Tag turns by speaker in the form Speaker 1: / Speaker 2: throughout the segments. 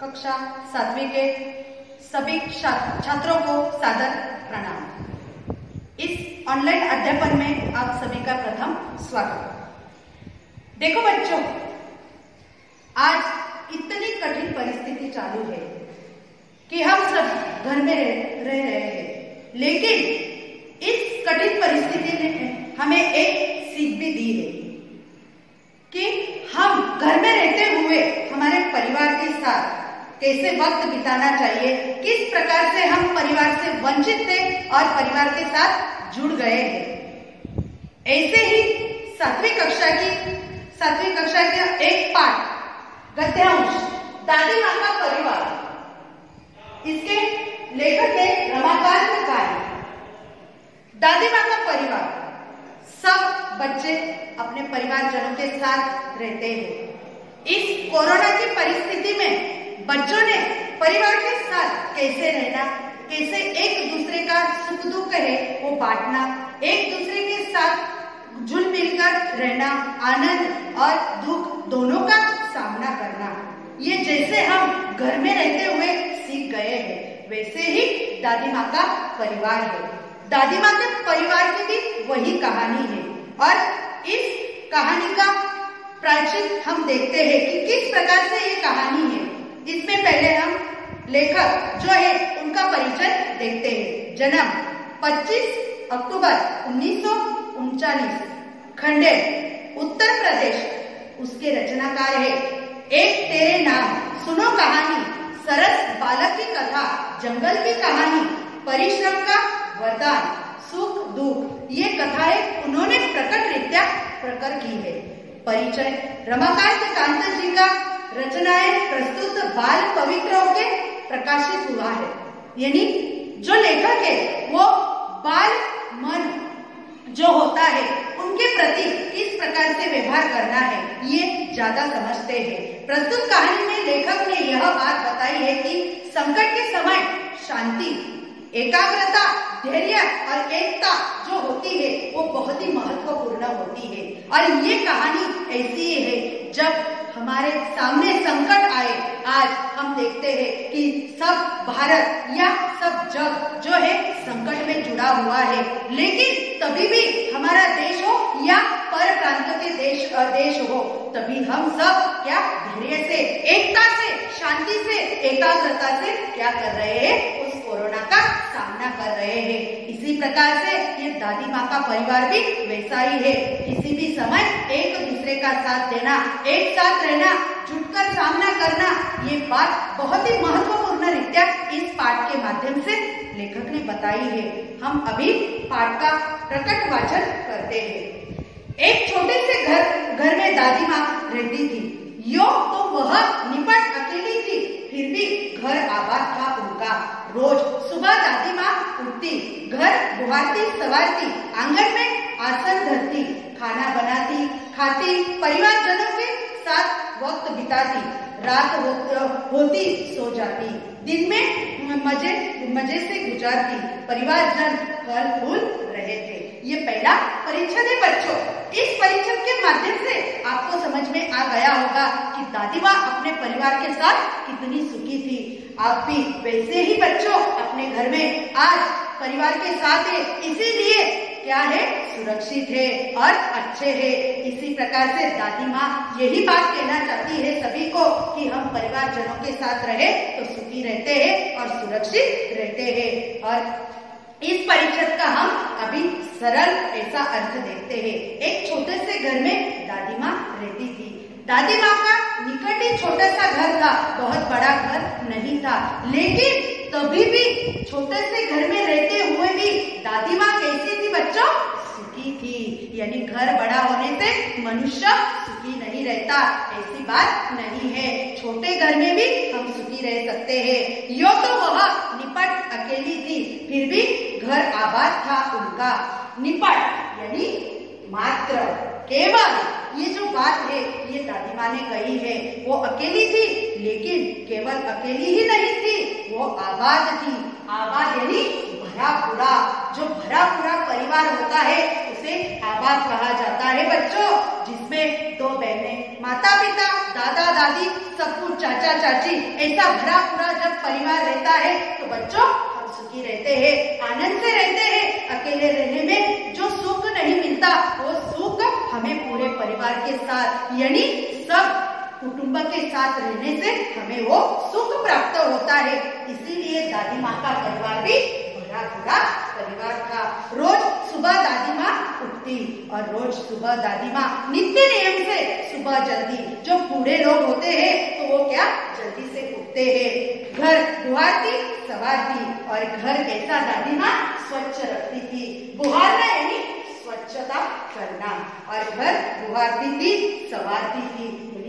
Speaker 1: कक्षा 7वीं के सभी छात्रों को सादर प्रणाम। इस ऑनलाइन अध्यापन में आप सभी का प्रथम स्वागत। देखो बच्चों, आज इतनी कठिन परिस्थिति चालू है कि हम सब घर में रह रहे हैं, लेकिन इस कठिन परिस्थिति ने हमें एक सीख भी दी है कि हम घर में रहते हुए हमारे परिवार के साथ कैसे वक्त बिताना चाहिए, किस प्रकार से हम परिवार से वंचित थे और परिवार के साथ जुड़ गए हैं। ऐसे ही 7वीं कक्षा का एक पाठ गद्यांश दादी माँ का परिवार, इसके लेखक है रमाकांत कारी। दादी माँ का परिवार, सब बच्चे अपने परिवारजनों के साथ रहते हैं। इस कोरोना की परिस्थिति में बच्चों ने परिवार के साथ कैसे रहना, कैसे एक दूसरे का सुख दुख है वो बांटना, एक दूसरे के साथ जुल मिलकर रहना, आनंद और दुख दोनों का सामना करना, ये जैसे हम घर में रहते हुए सीख गए हैं, वैसे ही दादी माँ का परिवार है। दादी माँ के परिवार की भी वही कहानी है और इस कहानी का प्राचीन हम देखते हैं कि किस प्रकार से ये कहानी है। इसमें पहले हम लेखक जो है उनका परिचय देखते हैं। जन्म 25 अक्टूबर 1939, खंडेर उत्तर प्रदेश। उसके रचनाकार है एक तेरे नाम, सुनो कहानी, सरस बालक की कथा, जंगल की कहानी, परिश्रम का वरदान, सुख दुख, ये कथाएं उन्होंने प्रकट रीत्या प्रकट की है। परिचय, रमाकांत कांत जी का रचनाएं प्रस्तुत बाल पवित्रों के प्रकाशित हुआ है, यानी जो लेखक है वो बाल मन जो होता है उनके प्रति किस प्रकार से व्यवहार करना है ये ज्यादा समझते हैं। प्रस्तुत कहानी में लेखक ने यह बात बताई है कि संकट के समय शांति, एकाग्रता, धैर्य और एकता जो होती है वो बहुत ही महत्वपूर्ण होती है। और ये कहानी ऐसी है जब हमारे सामने संकट आए, आज हम देखते हैं कि सब भारत या सब जग जो है संकट में जुड़ा हुआ है, लेकिन तभी भी हमारा देश हो या पर प्रांत के देश हो, तभी हम सब क्या धैर्य से, एकता से, शांति से, एकाग्रता से क्या कर रहे हैं, उस कोरोना का सामना कर रहे हैं। इसी प्रकार से ये दादी माँ का परिवार भी वैसा ही है। किसी भी समय एक दूसरे का साथ देना, एक साथ रहना, जुटकर सामना करना, ये बात बहुत ही महत्वपूर्ण रीत्या इस पाठ के माध्यम से लेखक ने बताई है। हम अभी पाठ का प्रकट वाचन करते हैं। एक छोटे से घर में दादी माँ रहती थी। यो तो वह निपट अकेली थी, फिर भी घर आबाद था उनका। रोज सुबह दादी माँ उठती, घर बुहारती सवारती, आंगन में आसन धरती, खाना बनाती, खाती, परिवारजनों के साथ वक्त बिताती, रात होती सो जाती, दिन में मजे से गुजारती, परिवारजन फल फूल रहे थे। ये पहला परिच्छेद है बच्चों। इस परिच्छेद के माध्यम से आपको समझ में आ गया होगा कि दादी माँ अपने परिवार के साथ कितनी सुखी थी। आप भी वैसे ही बच्चों अपने घर में आज परिवार के साथ है, इसीलिए क्या है, सुरक्षित है और अच्छे है। इसी प्रकार से दादी माँ यही बात कहना चाहती है सभी को कि हम परिवारजनों के साथ रहे तो सुखी रहते हैं और सुरक्षित रहते हैं। और इस परिच्छेद का हम अभी सरल ऐसा अर्थ देखते हैं। एक छोटे से घर में दादी माँ रहती थी। दादी माँ का निकट ही छोटा सा घर था, बहुत बड़ा घर नहीं था, लेकिन तभी भी छोटे से घर में रहते हुए भी दादी माँ कैसी थी बच्चों, सुखी थी। यानी घर बड़ा होने से मनुष्य सुखी नहीं रहता, ऐसी बात नहीं है। छोटे घर में भी हम सुखी रह सकते हैं। यो तो वह निपट अकेली थी, फिर भी घर आबाद था उनका। निपट यानी मात्र, केवल, ये जो बात है ये दादी माँ ने कही है। वो अकेली थी, लेकिन केवल अकेली ही नहीं थी, वो आबाद थी। आबाद यानी भरा पूरा। जो भरा पूरा परिवार होता है उसे आबाद कहा जाता है बच्चों, जिसमें 2 बहनें, माता पिता, दादा दादी, सब कुछ चाचा चाची, ऐसा भरा पूरा जब परिवार रहता है तो बच्चों हम सुखी रहते हैं, आनंद से रहते हैं। अकेले रहने में जो सुख नहीं मिलता वो सुख हमें पूरे परिवार के साथ यानी सब कुटुंब के साथ रहने से हमें वो सुख प्राप्त होता है। इसीलिए दादी माँ का परिवार भी भरा पूरा परिवार था। रोज सुबह दादी माँ उठती और रोज सुबह दादी माँ नित्य नियम से सुबह जल्दी, जो बूढ़े लोग होते हैं तो वो क्या जल्दी से उठते हैं, घर बुहारती सवारती और घर कैसा दादी माँ स्वच्छ रखती थी। बुहारना यानी स्वच्छता करना और घर बुहारती थी सवारती थी,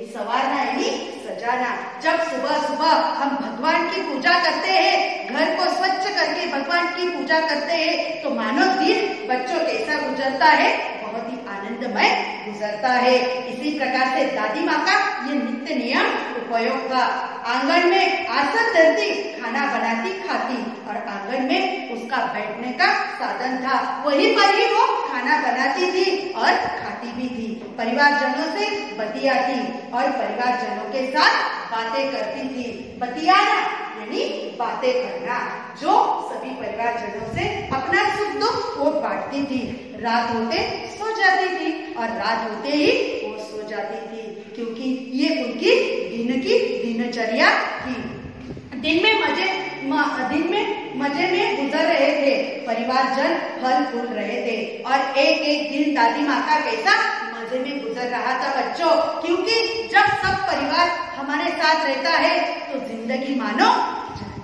Speaker 1: सवारना यानी सजाना। जब सुबह सुबह हम भगवान की पूजा करते हैं, घर को स्वच्छ करके भगवान की पूजा करते हैं तो मानो दिन बच्चों कैसा गुजरता है, बहुत ही आनंदमय गुजरता है। इसी प्रकार से दादी माँ का ये नित्य नियम उपयोग था। आंगन में आसन धरती, खाना बनाती खाती और आंगन में उसका बैठने का साधन था, वहीं पर ही वो खाना बनाती थी और खाती भी थी। परिवारजनों से बतियाती और परिवारजनों के साथ बातें करती थी। बतियाना यानी बातें करना, जो सभी परिवारजनों से अपना सुख दुख वो बांटती थी। रात होते सो जाती थी और रात होते ही वो सो जाती थी, क्योंकि ये उनकी दिन की दिनचर्या थी। दिन में मजे में गुजर रहे थे, परिवारजन फल फूल रहे थे और एक एक दिन दादी माँ का कैसा मजे में गुजर रहा था बच्चों, क्योंकि जब सब परिवार हमारे साथ रहता है तो जिंदगी मानो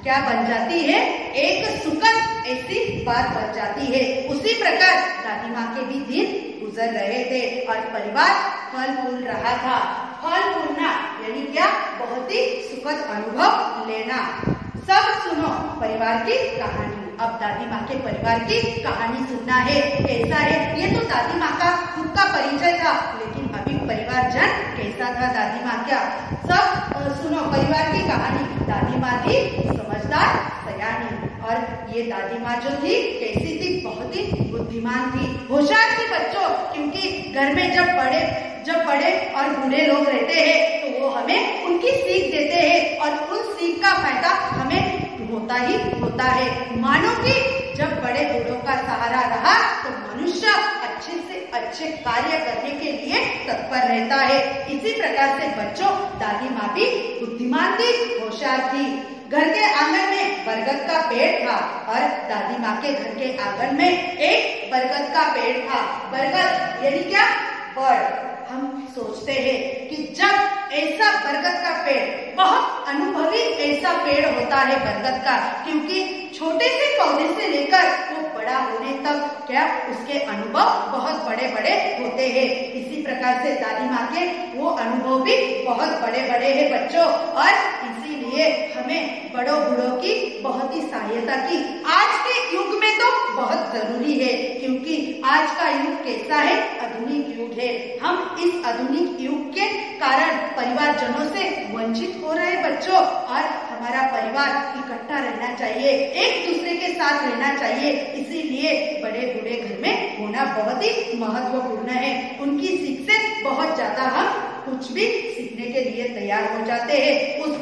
Speaker 1: क्या बन जाती है, एक सुखद ऐसी बात बन जाती है। उसी प्रकार दादी माँ के भी दिन गुजर रहे थे और परिवार फल फूल रहा था। फल फूलना यानी क्या, बहुत ही सुखद अनुभव लेना। सब सुनो परिवार की कहानी। अब दादी माँ के परिवार की कहानी सुनना है। कैसा है, ये तो दादी माँ का खुद का परिचय था, लेकिन अभी परिवारजन कैसा था दादी माँ का, सब सुनो परिवार की कहानी। दादी माँ थी समझदार सयानी और ये दादी माँ जो थी कैसी थी, बहुत ही बुद्धिमान थी, होशियार थी बच्चों, क्योंकि घर में जब बड़े और बूढ़े लोग रहते हैं तो वो हमें उनकी सीख देते हैं और उन सीख का फायदा हमें होता ही होता है। मानो कि जब बड़े बूढ़ों का सहारा रहा तो मनुष्य अच्छे से अच्छे कार्य करने के लिए तत्पर रहता है। इसी प्रकार से बच्चों दादी माँ भी बुद्धिमान थी, होशियार थी। घर के आंगन में बरगद का पेड़ था और दादी माँ के घर के आंगन में एक बरगद का पेड़ था। बरगद यानी क्या, बड़। हम सोचते हैं कि जब ऐसा बरगद का पेड़, बहुत अनुभवी ऐसा पेड़ होता है बरगद का, क्योंकि छोटे से पौधे से लेकर वो बड़ा होने तक क्या उसके अनुभव बहुत बड़े बड़े होते हैं। इसी प्रकार से दादी माँ के वो अनुभव भी बहुत बड़े बड़े हैं बच्चों, और इसीलिए हमें बड़ों बूढ़ों की बहुत ही सहायता की आज के युग में तो बहुत जरूरी है, क्योंकि आज का युग कैसा है, आधुनिक युग है। हम इस आधुनिक युग के कारण परिवारजनों से वंचित हो रहे बच्चों, और हमारा परिवार इकट्ठा रहना चाहिए, एक दूसरे के साथ रहना चाहिए। इसीलिए बड़े बूढ़े घर में होना बहुत ही महत्वपूर्ण है। उनकी सीख से बहुत ज्यादा हम कुछ भी सीखने के लिए तैयार हो जाते हैं। उस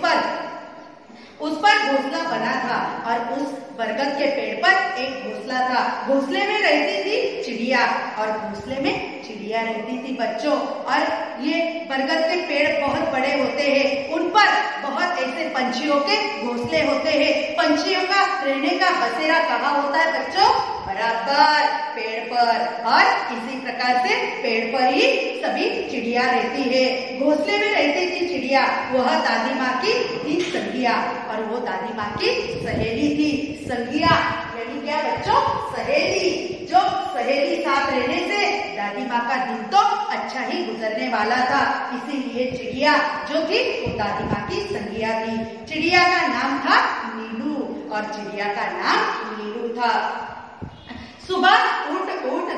Speaker 1: पर घोंसला बना था और उस बरगद के पेड़ पर एक घोंसला था। घोंसले में रहती थी चिड़िया और घोंसले में चिड़िया रहती थी बच्चों। और ये बरगद के पेड़ बहुत बड़े होते हैं, उन पर बहुत ऐसे पंछियों के घोंसले होते हैं। पंछियों का रहने का बसेरा कहाँ होता है बच्चों, बराबर पेड़ पर, और इसी प्रकार से पेड़ पर ही सभी चिड़िया रहती है। घोंसले में रहती थी चिड़िया, वह दादी माँ की थी संगिया और वो दादी माँ की सहेली थी। संगिया यानी क्या बच्चों, सहेली। जो सहेली साथ रहने से दादी माँ का दिन तो अच्छा ही गुजरने वाला था। इसीलिए चिड़िया जो थी वो दादी माँ की संगिया थी। चिड़िया का नाम था नीलू और चिड़िया का नाम नीलू था। सुबह उठ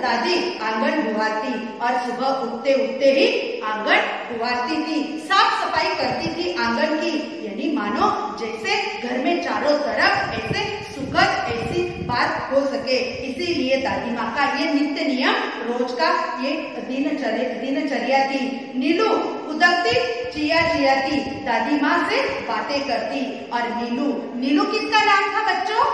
Speaker 1: दादी आंगन बुहारती और सुबह उठते उठते ही आंगन बुहारती थी, साफ सफाई करती थी आंगन की, यानी मानो जैसे घर में चारों तरफ ऐसे सुखद ऐसी बात हो सके। इसीलिए दादी माँ का ये नित्य नियम रोज का ये दिनचर्या थी। नीलू खुदकती चिया चियाती दादी माँ से बातें करती। और नीलू, नीलू किसका नाम था बच्चों?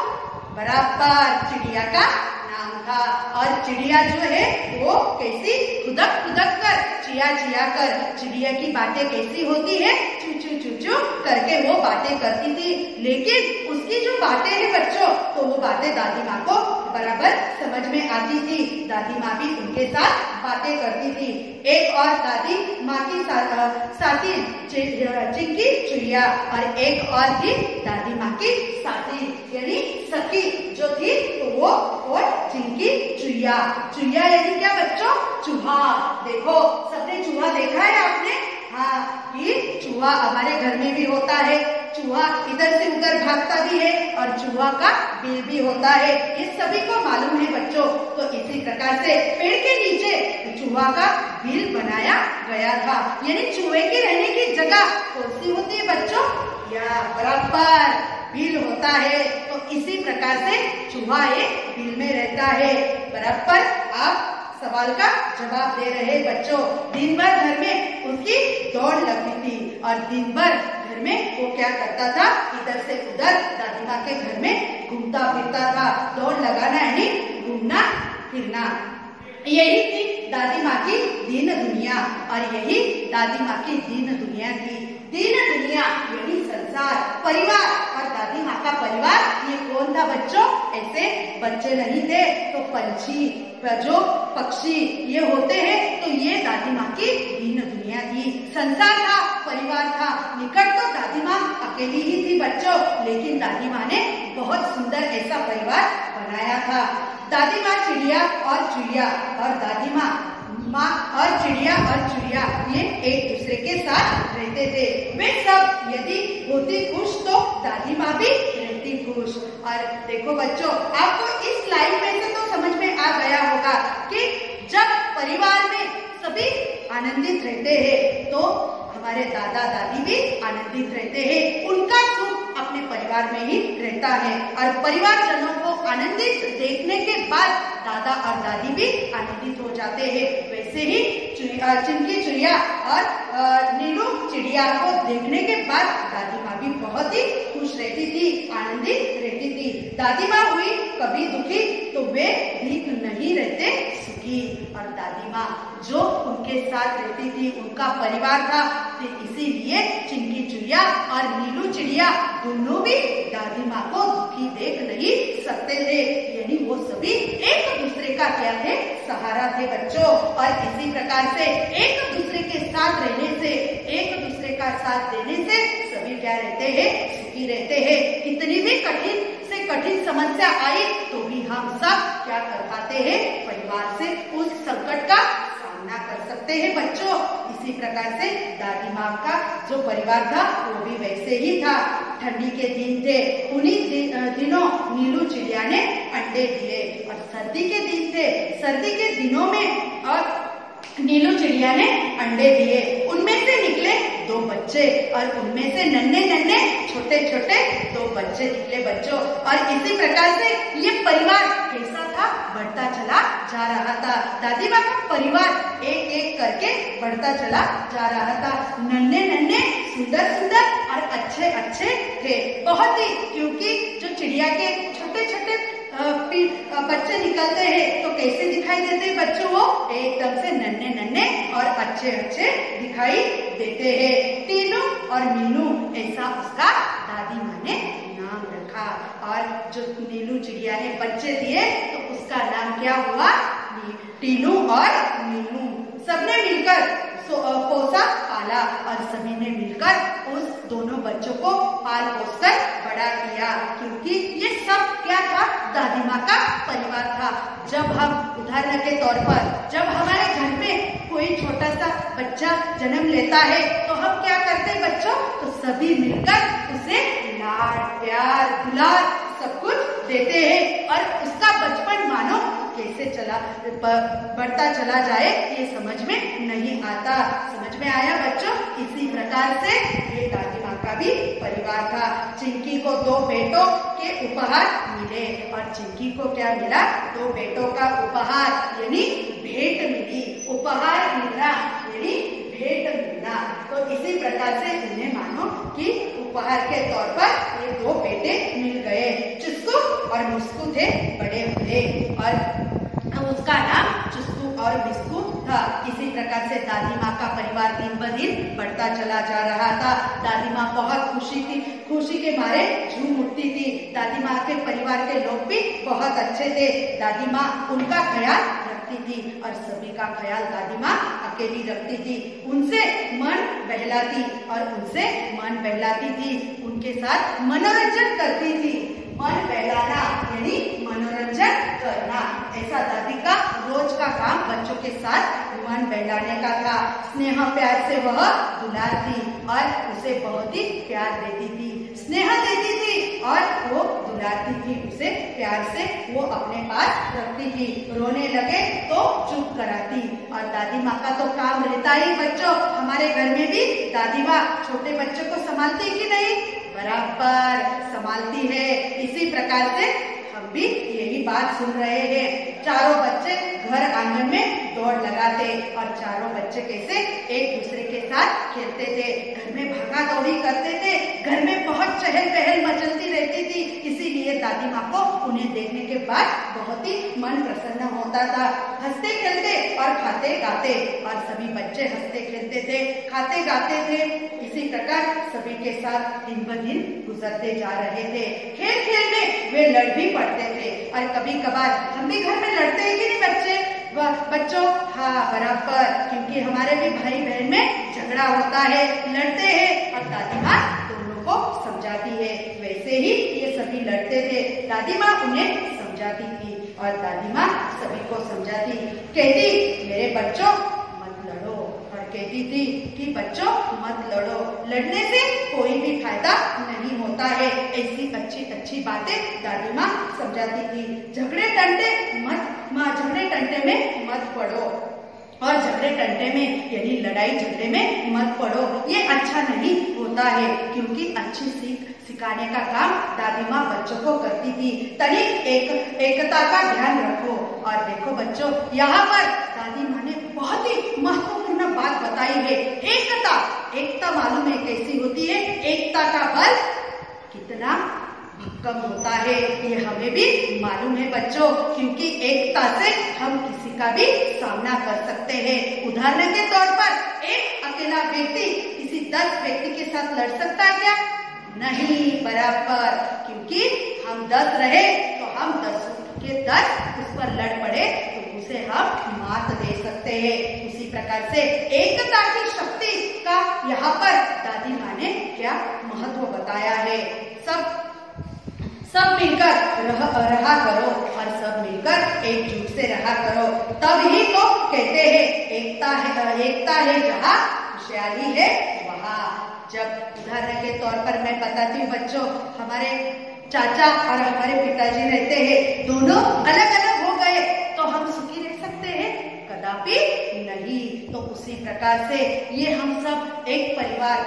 Speaker 1: बराबर चिड़िया का नाम था। और चिड़िया जो है वो कैसी खुदक खुदक कर, चिया चिया कर, चिड़िया की बातें कैसी होती है? चू चू चू चू करके वो बातें करती थी। लेकिन उसकी जो बातें हैं बच्चों, तो वो बातें दादी माँ को बराबर समझ में आती थी। दादी माँ भी उनके साथ बातें करती थी। एक और दादी माँ की साथी चिंकी चुईया, और एक और थी दादी माँ की साथी यानी सखी जो थी, तो वो और चिंकी चुईया। चुईया यानी क्या बच्चों? चूहा। देखो सबने चूहा देखा है आपने? हाँ, ये चूहा हमारे घर में भी होता है। चूहा इधर से उधर भागता भी है और चूहा का बिल भी होता है, ये सभी को मालूम है बच्चों। तो इसी प्रकार से पेड़ के नीचे चूहा का बिल बनाया गया था। यानी चूहे के रहने की जगह कौन सी होती है बच्चों? या बराबर बिल होता है। तो इसी प्रकार से चूहा एक बिल में रहता है। बराबर आप सवाल का जवाब दे रहे बच्चों। दिन भर घर में उसकी दौड़ लगती थी और दिन भर घर में वो क्या करता था? इधर से उधर दादी माँ के घर में घूमता फिरता था। दौड़ लगाना यानी घूमना फिरना। यही थी दादी माँ की दीन दुनिया, और यही दादी माँ की दीन दुनिया थी। दीन दुनिया यानी संसार, परिवार। और दादी माँ का परिवार ये कौन था बच्चों? ऐसे बच्चे नहीं थे तो पंछी, जो पक्षी ये होते हैं, तो ये दादी माँ की दीन दुनिया थी। संसार था, परिवार था। निकट तो दादी माँ अकेली ही थी बच्चों, लेकिन दादी माँ ने बहुत सुंदर ऐसा परिवार बनाया था। दादी माँ चिड़िया और चुईया, और दादी माँ और चिड़िया ये एक दूसरे के साथ रहते थे। वे सब यदि होती खुश तो दादी माँ भी रहती खुश। और देखो बच्चों, आपको इस लाइन में से तो समझ में आ गया होगा कि जब परिवार में सभी आनंदित रहते हैं तो हमारे दादा दादी भी आनंदित रहते हैं। उनका सुख अपने परिवार में ही रहता है, और परिवारजनों को आनंदित देखने के बाद दादा और दादी भी आनंदित हो जाते हैं। वैसे ही चिंकी चुईया और नीलू चिड़िया को देखने के बाद दादी माँ भी बहुत ही खुश रहती थी, आनंदित रहती थी। दादी माँ हुई कभी दुखी तो वे भी नहीं रहते सुखी। और दादी माँ जो उनके साथ रहती थी, उनका परिवार था, तो इसीलिए चिंकी चुईया और नीलू चिड़िया दोनों भी दादी माँ को दुखी देख नहीं सकते थे। यानी वो सभी एक दूसरे का क्या थे? सहारा थे बच्चों। और इसी प्रकार से एक दूसरे के साथ रहने से, एक दूसरे का साथ देने से सभी क्या रहते हैं? सुखी रहते हैं। कितनी भी कठिन से कठिन समस्या आई तो भी हम सब क्या कर पाते हैं? परिवार से उस संकट का सामना कर सकते हैं बच्चों। इसी प्रकार से दादी माँ का जो परिवार था वो भी वैसे ही था। ठंडी के दिन थे, उन्हीं दिनों नीलू चिड़िया ने अंडे दिए। और सर्दी के दिन थे, सर्दी के दिनों में और नीलू चिड़िया ने अंडे दिए। उनमें से निकले 2 बच्चे, और उनमें से नन्हे नन्हे छोटे छोटे 2 बच्चे निकले बच्चों। और इसी प्रकार से ये परिवार कैसा था? बढ़ता चला जा रहा था। दादी माँ का परिवार एक एक करके बढ़ता चला जा रहा था। नन्हे नन्हे सुंदर सुंदर और अच्छे अच्छे थे बहुत ही, क्योंकि जो चिड़िया के छोटे छोटे बच्चे निकलते हैं तो कैसे दिखाई देते हैं बच्चों? वो एकदम से नन्हे नन्हे और अच्छे अच्छे दिखाई देते हैं। टीनू और मीनू ऐसा उसका दादी माँ ने नाम रखा। और जो नीलू चिड़िया ने बच्चे दिए तो उसका नाम क्या हुआ? टीनू और मीनू। सबने मिलकर पोसा पाला, और सभी ने मिलकर उस दोनों बच्चों को पाल पोस कर बड़ा किया, क्योंकि ये सब क्या था? दादी माँ का परिवार था। जब हम उदाहरण के तौर पर जब हमारे घर में कोई छोटा सा बच्चा जन्म लेता है तो हम क्या करते हैं बच्चों? तो सभी मिलकर उसे लाड प्यार दुलार सब कुछ देते हैं, और उसका बचपन मानो कैसे बढ़ता चला जाए ये समझ में नहीं आता। समझ में आया बच्चों? इसी प्रकार से ये दादी माँ का भी परिवार था। चिंकी को 2 बेटों के उपहार मिले, और चिंकी को क्या मिला? 2 बेटों का उपहार यानी भेंट मिली। उपहार मिलना यानी भेंट मिलना। तो इसी प्रकार से उन्हें मानो कि उपहार के तौर पर ये दो बेटे मिल गए। चुस्कू और मुस्कू थे बड़े हुए और उसका नाम चुस्कू और मिस्कू था। इसी प्रकार से दादी माँ का परिवार दिन ब दिन बढ़ता चला जा रहा था। दादी माँ बहुत खुशी थी, खुशी के मारे झूम उठती थी। दादी माँ के परिवार के लोग भी बहुत अच्छे थे। दादी माँ उनका ख्याल रखती थी और सभी का ख्याल दादी माँ अकेली रखती थी। उनसे मन बहलाती और उनसे मन बहलाती थी। उनके साथ मनोरंजन करती थी। मन बहलाना यानी मनोरंजन करना, ऐसा दादी का रोज का काम बच्चों के साथ मन बहलाने का था। स्नेह प्यार से वह दुलारती और उसे बहुत ही प्यार देती थी। स्नेह देती थी और वो दुलारती थी, उसे प्यार से वो अपने पास रखती थी। रोने लगे तो चुप कराती। और दादी माँ का तो काम रहता ही बच्चों, हमारे घर में भी दादी माँ छोटे बच्चों को संभालती कि नहीं? बराबर संभालती है। इसी प्रकार से हम भी यही बात सुन रहे हैं। चारों बच्चे घर आंगन में दौड़ लगाते और चारों बच्चे कैसे एक दूसरे के साथ खेलते थे, घर में भागा दौड़ी करते थे। घर में बहुत चहल पहल मचलती रहती थी। इसीलिए दादी माँ को उन्हें देखने के बाद बहुत ही मन प्रसन्न होता था। हंसते खेलते और खाते गाते और सभी बच्चे हंसते खेलते थे, खाते गाते थे। इसी प्रकार सभी के साथ दिन ब दिन गुजरते जा रहे थे। खेल खेल में वे लड़ भी पड़ते थे और कभी कभार हम भी घर में लड़ते हैं कि नहीं बच्चों? हाँ बराबर, क्योंकि हमारे भी भाई बहन में झगड़ा होता है, लड़ते हैं और दादी माँ दोनों को समझाती है। वैसे ही ये सभी लड़ते थे, दादी माँ उन्हें समझाती थी और दादी माँ सभी को समझाती, कहती मेरे बच्चों मत लड़ो, और कहती थी कि बच्चों मत लड़ो, लड़ने से कोई भी फायदा नहीं होता है। ऐसी अच्छी अच्छी बातें दादी माँ समझाती थी। झगड़े टंटे में मत पड़ो और झगड़े टंटे में यानी लड़ाई झगड़े में मत पड़ो, ये अच्छा नहीं होता है। क्योंकि अच्छी सीख सिखाने का काम दादी माँ बच्चों को करती थी। तनिक एकता का ध्यान रखो। और देखो बच्चों, यहाँ पर दादी माँ ने बहुत ही महत्वपूर्ण बात बताई है। एकता मालूम है कैसी होती है? एकता का बल कितना भक्कम होता है, ये हमें भी मालूम है बच्चों। क्योंकि एकता से हम किसी का भी सामना कर सकते हैं। उदाहरण के तौर पर एक अकेला व्यक्ति किसी 10 व्यक्ति के साथ लड़ सकता है क्या? नहीं, बराबर। क्योंकि हम 10 रहे तो हम 10 के 10 उस पर लड़ पड़े तो उसे हम मात दे सकते हैं। उसी प्रकार से एकता की शक्ति का यहाँ पर दादी माँ ने क्या महत्व बताया है। सब मिलकर रहा करो और सब मिलकर एकजुट से रहा करो, तब ही तो कहते हैं एकता है जहाँ खुशहाली है वहाँ। जब उदाहरण के तौर पर मैं बताती हूँ बच्चों, हमारे चाचा और हमारे पिताजी रहते हैं, दोनों अलग अलग हो गए तो हम सुखी रह सकते हैं? कदापि नहीं। तो उसी प्रकार से ये हम सब एक परिवार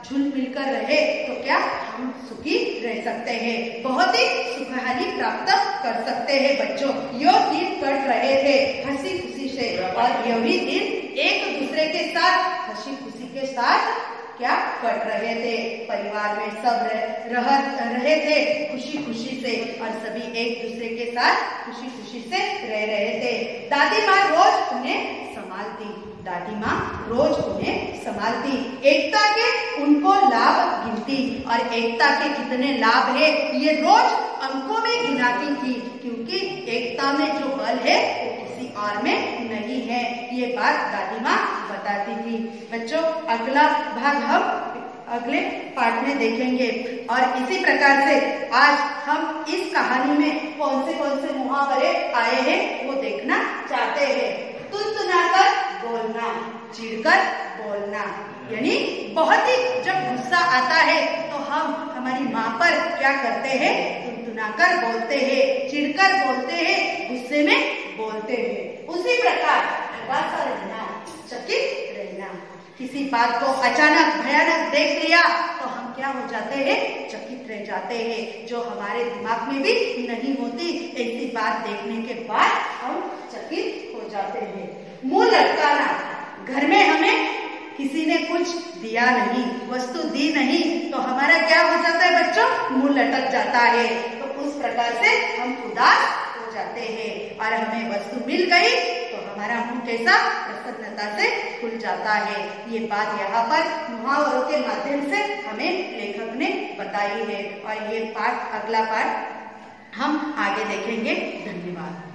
Speaker 1: झुल मिलकर रहे तो क्या हम सुखी रह सकते हैं, बहुत ही सुखहाली प्राप्त कर सकते हैं बच्चों। यो दिन कट रहे थे हंसी खुशी से और यही दिन एक दूसरे के साथ हंसी खुशी के साथ क्या कट रहे थे। परिवार में सब रहे थे खुशी खुशी से और सभी एक दूसरे के साथ खुशी खुशी से रह रहे थे। दादी माँ रोज उन्हें संभालती, एकता के उनको लाभ गिनती और एकता के कितने लाभ है ये रोज अंकों में गिनाती थी। क्योंकि एकता में जो बल है वो किसी और में नहीं है, ये बात दादी माँ बताती थी। बच्चों, अगला भाग हम अगले पार्ट में देखेंगे और इसी प्रकार से आज हम इस कहानी में कौन से मुहावरे आए हैं वो देखना चाहते हैं। तुनतुनाकर बोलना, चिढ़कर बोलना, यानी बहुत ही जब गुस्सा आता है तो हम हमारी माँ पर क्या करते हैं? तुनतुनाकर बोलते हैं, चिढ़कर बोलते हैं, गुस्से में बोलते हैं। उसी प्रकार सा रहना, चकित रहना। किसी बात को अचानक भयानक देख लिया तो हम क्या हो जाते हैं? चकित रह जाते हैं, जो हमारे दिमाग में भी नहीं होती। ऐसी बात देखने के बाद हम चकित हो जाते हैं। मुंह लटकाना, घर में हमें किसी ने कुछ दिया नहीं, वस्तु दी नहीं, तो हमारा क्या हो जाता है बच्चों? मुंह लटक जाता है। तो उस प्रकार से हम उदास हो जाते हैं। और हमें वस्तु मिल गई तो हमारा मुंह कैसा? प्रसन्नता से खुल जाता है। ये बात यहाँ पर मुहावरों के माध्यम से हमें लेखक ने बताई है। और ये पाठ, अगला पाठ हम आगे देखेंगे। धन्यवाद।